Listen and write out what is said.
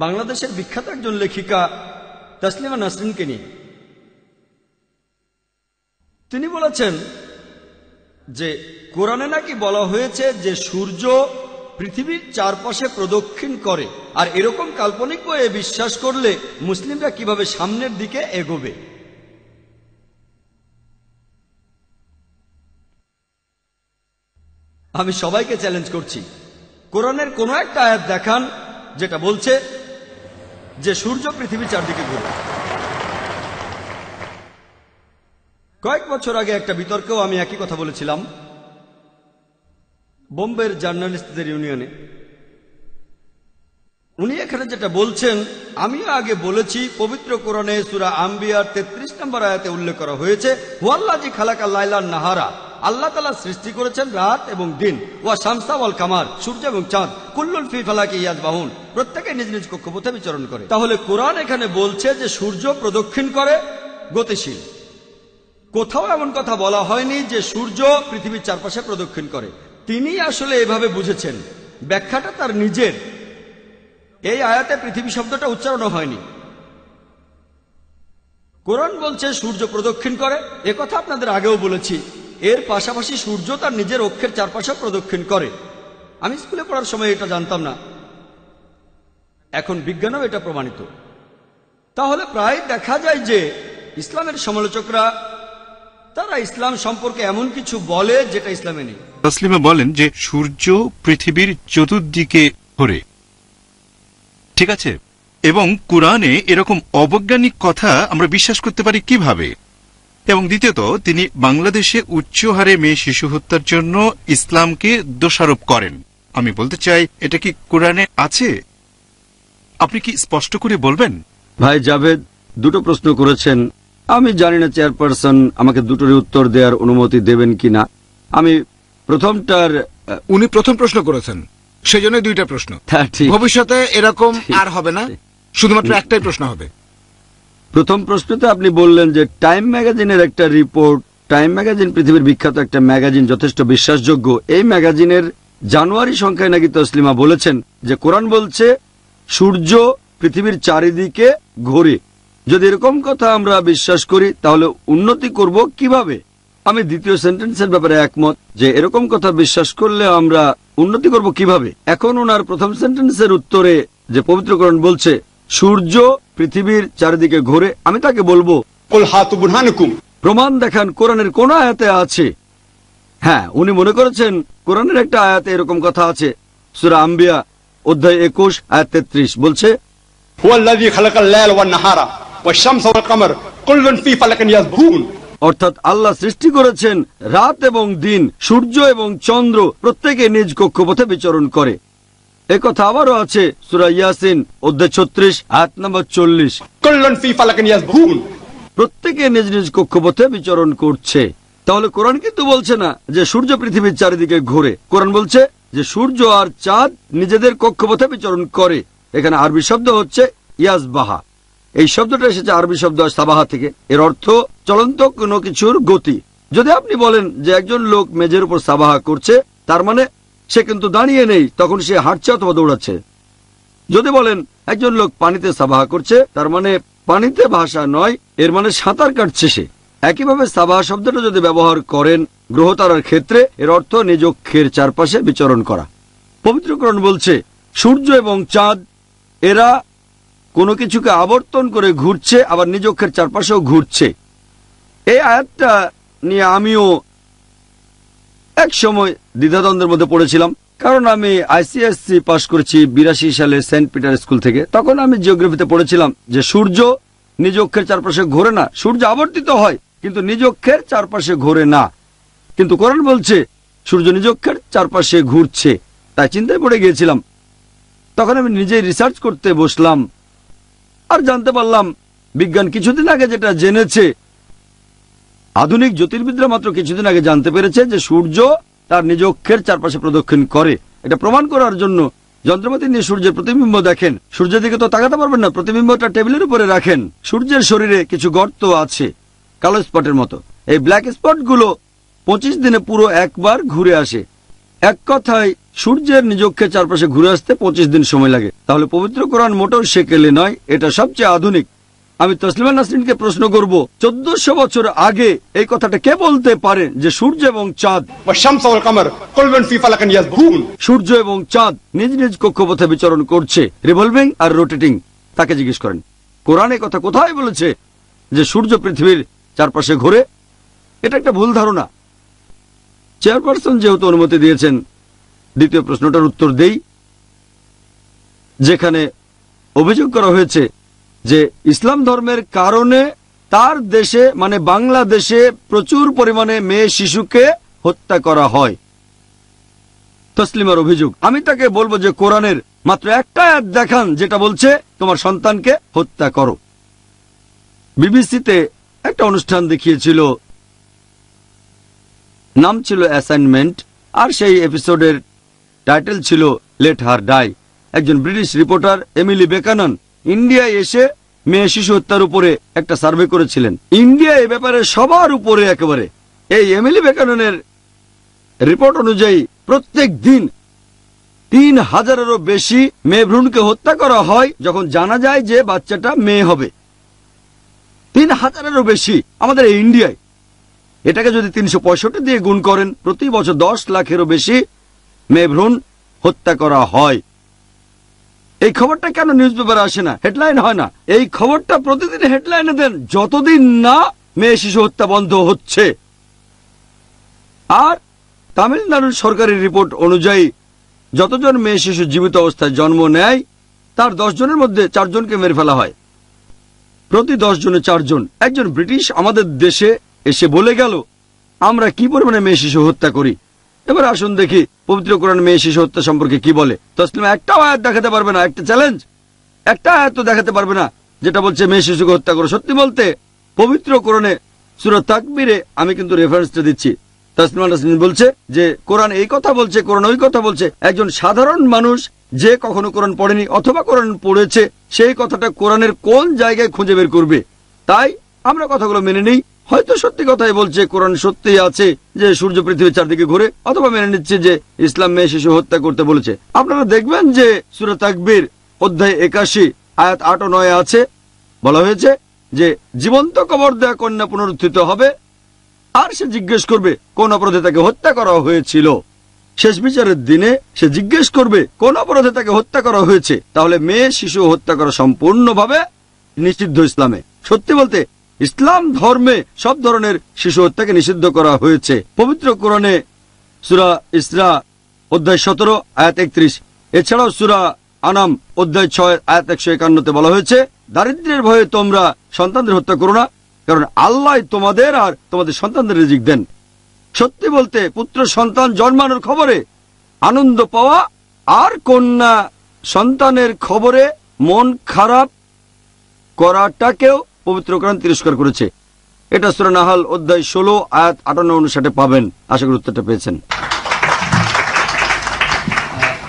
বাংলাদেশের বিখ্যাত একজন লেখিকা তসলিমা নাসরিনকে নিয়ে। তিনি বলেছেন যে কোরআনে নাকি বলা হয়েছে যে সূর্য পৃথিবীর চারপাশে প্রদক্ষিণ করে, আর এরকম কাল্পনিক বইয়ে বিশ্বাস করলে মুসলিমরা কিভাবে সামনের দিকে এগোবে। আমি সবাইকে চ্যালেঞ্জ করছি, কোরআনের কোনো একটা আয়াত দেখান যেটা বলছে যে সূর্য পৃথিবীর চারদিকে ঘুরে। কয়েক বছর আগে একটা বিতর্কেও আমি একই কথা বলেছিলাম বোম্বের জার্নালিস্টদের ইউনিয়নে। উনি এখানে যেটা বলছেন আমিও আগে বলেছি, পবিত্র কোরআনে সূরা আম্বিয়ার 33 নম্বর আয়াতে উল্লেখ করা হয়েছে, হুয়াল্লাযী খালাকা লাইলান নাহারা, আল্লাহ তাআলা সৃষ্টি করেছেন রাত এবং দিন, ওয়া শামসা ওয়াল কামার, সূর্য এবং চাঁদ, কুল্লুন ফি ফালাকি ইয়াসবাহুন, প্রত্যেকে নিজ নিজ কক্ষপথে বিচরণ করে। তাহলে কোরআন এখানে বলছে যে সূর্য প্রদক্ষিণ করে, গতিশীল। কোথাও এমন কথা বলা হয়নি যে সূর্য পৃথিবীর চারপাশে প্রদক্ষিণ করে। তিনি আসলে এভাবে বুঝেছেন, ব্যাখ্যাটা তার নিজের। এই আয়াতে পৃথিবী শব্দটা উচ্চারণ হয়নি। কোরআন বলছে সূর্য প্রদক্ষিণ করে, একথা আপনাদের আগেও বলেছি। এর পাশাপাশি সূর্য তার নিজের অক্ষের চারপাশে প্রদক্ষিণ করে। আমি স্কুলে পড়ার সময় এটা জানতাম না, এখন বিজ্ঞানও এটা প্রমাণিত। তাহলে প্রায় দেখা যায় যে ইসলামের সমালোচকরা তারা ইসলাম সম্পর্কে এমন কিছু বলে যেটা ইসলামে নেই। তসলিমা বলেন যে সূর্য পৃথিবীর চতুর্দিকে ঘোরে, ঠিক আছে, এবং কোরআনে এরকম অবৈজ্ঞানিক কথা আমরা বিশ্বাস করতে পারি কিভাবে? এবং দ্বিতীয়ত, তিনি বাংলাদেশে উচ্চ হারে মেয়ে শিশু হত্যার জন্য ইসলামকে দোষারোপ করেন। আমি বলতে চাই, এটা কি কোরআনে আছে? আপনি কি স্পষ্ট করে বলবেন? ভাই জাভেদ দুটো প্রশ্ন করেছেন। আমি জানি না চেয়ারপারসন আমাকে দুটোরই উত্তর দেওয়ার অনুমতি দেবেন কিনা। আমি প্রথমটার উনি প্রথম প্রশ্ন করেছেন, সেজন্য দুইটা প্রশ্ন। ভবিষ্যতে এরকম আর হবে না, শুধুমাত্র একটাই প্রশ্ন হবে। প্রথম প্রশ্নতে আপনি বললেন যে টাইম ম্যাগাজিনের একটা রিপোর্ট, টাইম ম্যাগাজিন পৃথিবীর বিখ্যাত একটা ম্যাগাজিন, যথেষ্ট বিশ্বাসযোগ্য। এই ম্যাগাজিনের জানুয়ারি সংখ্যায় নাকি তসলিমা বলেছেন যে কোরআন বলছে সূর্য পৃথিবীর চারিদিকে ঘোরে। যদি এরকম কথা আমরা বিশ্বাস করি তাহলে উন্নতি করব কিভাবে? আমি দ্বিতীয় সেন্টেন্সের ব্যাপারে একমত যে এরকম কথা বিশ্বাস করলে আমরা উন্নতি করব কিভাবে। এখন ওনার প্রথম সেন্টেন্সের উত্তরে যে পবিত্র কোরআন বলছে সূর্য পৃথিবীর চারিদিকে ঘোরে, আমি তাকে বলবো প্রমাণ দেখান কোরআনের কোন আয়াতে আছে। হ্যাঁ, উনি মনে করেছেন কোরআনের একটা আয়াতে এরকম কথা আছে। সূরা আম্বিয়া অধ্যায় 21 আয়াত 33 বলছে, অর্থাৎ আল্লাহ সৃষ্টি করেছেন রাত এবং দিন, সূর্য এবং চন্দ্র প্রত্যেকে নিজ কক্ষপথে বিচরণ করে। একথা আবারও আছে সূরা ইয়াসিন অধ্যায় 36 আয়াত নম্বর 40, প্রত্যেকে নিজ নিজ কক্ষপথে বিচরণ করছে। তাহলে কোরআন কিন্তু বলছে না যে সূর্য পৃথিবীর চারিদিকে ঘোরে। কোরআন বলছে যে সূর্য আর চাঁদ নিজেদের কক্ষপথে বিচরণ করে। এখানে আরবি শব্দ হচ্ছে ইয়াসবাহা। এই শব্দটা এসেছে আরবি শব্দ সাবাহা থেকে। এর অর্থ চলন্ত কোনো কিছুর গতি। যদি আপনি বলেন যে একজন লোক মেঝের উপর সাবাহা করছে, তার মানে সে কিন্তু দাঁড়িয়ে নেই, তখন সে হাঁটছে অথবা দৌড়াচ্ছে। যদি বলেন একজন লোক পানিতে সাবাহা করছে, তার মানে পানিতে ভাসা নয়, এর মানে সাঁতার কাটছে সে। একইভাবে সাবাহা শব্দটা যদি ব্যবহার করেন গ্রহতারার ক্ষেত্রে, এর অর্থ নিজ অক্ষের চারপাশে বিচরণ করা। পবিত্র কোরআন বলছে সূর্য এবং চাঁদ এরা কোনো কিছুকে আবর্তন করে ঘুরছে, আবার নিজ অক্ষের চারপাশেও ঘুরছে। এই আয়াতটা নিয়ে আমিও এক সময় দ্বিধাদ্বন্দ্বের মধ্যে পড়েছিলাম, কারণ আমি আইসিএসসি পাশ করেছি 82 সালে সেন্ট পিটার স্কুল থেকে। তখন আমি জিওগ্রাফিতে পড়েছিলাম যে সূর্য নিজ অক্ষের চারপাশে ঘোরে না, সূর্য আবর্তিত হয় কিন্তু নিজ অক্ষের চারপাশে ঘোরে না। কিন্তু কোরআন বলছে সূর্য নিজ অক্ষের চারপাশে ঘুরছে। তাই চিন্তায় পড়ে গিয়েছিলাম। তখন আমি নিজেই রিসার্চ করতে বসলাম, আর জানতে পারলাম বিজ্ঞান কিছুদিন আগে যেটা জেনেছে, আধুনিক জ্যোতির্বিদরা মাত্র কিছুদিন আগে জানতে পেরেছে যে সূর্য তার নিজ অক্ষের চারপাশে প্রদক্ষিণ করে। এটা প্রমাণ করার জন্য যন্ত্রপাতি নিয়ে সূর্যের প্রতিবিম্ব দেখেন। সূর্যের দিকে তো তাকাতে পারবেন না, প্রতিবিম্বটা টেবিলের উপরে রাখেন। সূর্যের শরীরে কিছু গর্ত আছে কালো স্পটের মতো। এই ব্ল্যাক স্পটগুলো 25 দিনে পুরো একবার ঘুরে আসে। এক কথায় সূর্যের নিজকে চারপাশে ঘুরে আসতে 25 দিন সময় লাগে। তাহলে পবিত্র কোরআন মোটেও সেকেলে নয়, এটা সবচেয়ে আধুনিক। আমি তসলিমা নাসরিনকে প্রশ্ন করব, 1400 বছর আগে এই কথাটা কে বলতে পারে যে সূর্য এবং চাঁদ সূর্য এবং চাঁদ নিজ নিজ কক্ষপথে বিচরণ করছে, রিভলভিং আর রোটেটিং? তাকে জিজ্ঞেস করেন কোরআন এই কথা কোথায় বলেছে যে সূর্য পৃথিবীর চারপাশে ঘোরে? এটা একটা ভুল ধারণা। চেয়ারপারসন যেহেতু অনুমতি দিয়েছেন, দ্বিতীয় প্রশ্নটার উত্তর দেই, যেখানে অভিযোগ করা হয়েছে যে ইসলাম ধর্মের কারণে তার দেশে মানে বাংলাদেশে প্রচুর পরিমাণে মেয়ে শিশুকে হত্যা করা হয়। তসলিমার অভিযোগ। আমি তাকে বলবো যে কোরআনের মাত্র একটা আয়াত দেখান যেটা বলছে তোমার সন্তানকে হত্যা করো। বিবিসিতে একটা অনুষ্ঠান দেখিয়েছিল, নাম ছিল অ্যাসাইনমেন্ট, আর সেই এপিসোডের টাইটেল ছিল লেট হার ডাই। একজন ব্রিটিশ রিপোর্টার এমিলি বেকানন ইন্ডিয়ায় এসে মেয়ে শিশু হত্যার উপরে একটা সার্ভে করেছিলেন। ইন্ডিয়া এ ব্যাপারে সবার উপরে একেবারে। এই এমিলি বেকাননের রিপোর্ট অনুযায়ী প্রত্যেক দিন 3000-এরও বেশি মেয়ে ভ্রূণকে হত্যা করা হয় যখন জানা যায় যে বাচ্চাটা মেয়ে হবে। 3000-এরও বেশি আমাদের এই ইন্ডিয়ায়। এটাকে যদি 365 দিয়ে গুণ করেন, প্রতি বছর 10 লাখেরও বেশি মেয়ে ভ্রূণ হত্যা করা হয়। এই খবরটা কেন নিউজ পেপারে আসে না, হেডলাইন হয় না? এই খবরটা প্রতিদিন হেডলাইনে দেন যতদিন না মেয়ে শিশু হত্যা বন্ধ হচ্ছে। আর তামিলনাড়ুর সরকারি রিপোর্ট অনুযায়ী যতজন মেয়ে শিশু জীবিত অবস্থায় জন্ম নেয় তার 10 জনের মধ্যে 4 জনকে মেরে ফেলা হয়। প্রতি 10 জনে 4 জন। একজন ব্রিটিশ আমাদের দেশে এসে বলে গেল আমরা কি পরিমাণে মেয়ে শিশু হত্যা করি। এবার আসুন দেখি পবিত্র কোরআন মেয়ে শিশু হত্যা সম্পর্কে কি বলে। তসলিমা একটাও আয়াত দেখাতে পারবে না, একটা চ্যালেঞ্জ, একটা আয়াত তো দেখাতে পারবে না যেটা বলছে মেয়ে শিশুকে হত্যা করো। সত্যি বলতে পবিত্র কোরআনে সূরা তাকবীরে, আমি কিন্তু রেফারেন্সটা দিচ্ছি, তসলিমা নাসরিন বলছে যে কোরআন এই কথা বলছে, কোরআন ওই কথা বলছে। একজন সাধারণ মানুষ যে কখনো কোরআন পড়েনি অথবা কোরআন পড়েছে সেই কথাটা কোরআনের কোন জায়গায় খুঁজে বের করবে? তাই আমরা কথাগুলো মেনে নিই। হয়তো সত্যি কথাই বলছে, কোরআন সত্যি আছে যে সূর্য পৃথিবীর চারদিকে ঘুরে, অথবা মেনে নিচ্ছে যে ইসলাম মেয়ে শিশু হত্যা করতে বলেছে। আপনারা দেখবেন যে সূরা তাকবীর অধ্যায় 81 আয়াত 8 ও 9 আছে, বলা হয়েছে যে জীবন্ত কবর দেয়া কন্যা পুনরুত্থিত হবে আর সে জিজ্ঞেস করবে কোন অপরাধে তাকে হত্যা করা হয়েছিল। শেষ বিচারের দিনে সে জিজ্ঞেস করবে কোন অপরাধে তাকে হত্যা করা হয়েছে। তাহলে মেয়ে শিশু হত্যা করা সম্পূর্ণভাবে নিষিদ্ধ ইসলামে। সত্যি বলতে ইসলাম ধর্মে সব ধরনের শিশু হত্যাকে নিষিদ্ধ করা হয়েছে। পবিত্র কোরআনে সূরা ইসরা অধ্যায় 17 আয়াত 31, এছাড়াও সূরা আনাম অধ্যায় 6 আয়াত 151-তে বলা হয়েছে দারিদ্র্যের ভয়ে তোমরা সন্তানদের হত্যা করো না, কারণ আল্লাহ তোমাদের আর তোমাদের সন্তানদের রিজিক দেন। সত্যি বলতে পুত্র সন্তান জন্মানোর খবরে আনন্দ পাওয়া আর কন্যা সন্তানের খবরে মন খারাপ করাটাকেও পবিত্র কোরআন তিরস্কার করেছে। এটা সূরা নাহাল অধ্যায় 16 আয়াত 58-59 পাবেন। আশা করি উত্তরটা পেয়েছেন।